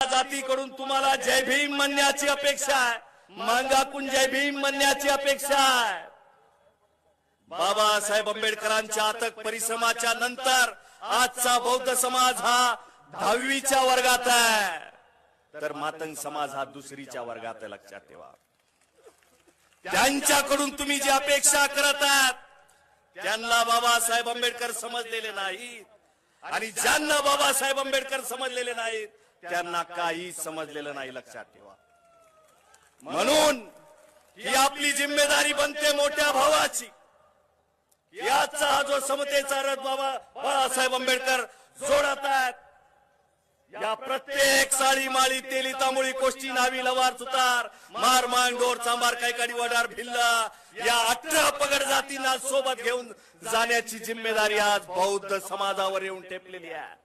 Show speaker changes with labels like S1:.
S1: जातीकडून तुम्हाला जय भीम म्हणण्याची अपेक्षा आहे, मांगाकून जय भीम म्हणण्याची अपेक्षा आहे। बाबासाहेब आंबेडकरांच्या अथक परिश्रमाच्या नंतर आजचा बौद्ध समाज हा 10वीच्या वर्गात आहे, तर मातंग समाज हा 2रीच्या वर्गात आहे, लक्षात ठेवा। त्यांच्याकडून तुम्ही जी अपेक्षा करत आहात त्यांना बाबासाहेब आंबेडकर समजलेले नाहीत, आणि ज्यांना बाबासाहेब आंबेडकर समजलेले नाहीत त्यांना काही समजलेलं नाही, लक्षात ठेवा। म्हणून ही आपली जिम्मेदारी बनते मोठ्या भावाची। याचा हा जो समतेचा रथ बाबासाहेब आंबेडकर जोडत आहेत, या प्रत्येक साळी माळी तेली तांबोळी कोष्टी नावी लवार सुतार मार मांग डोर चांबार कायकाडी वडार भिल्ला या 18 पगड जातींना सोबत घेऊन जाण्याची जिम्मेदारी आज बौद्ध समाजावर येऊन ठेपलेली आहे।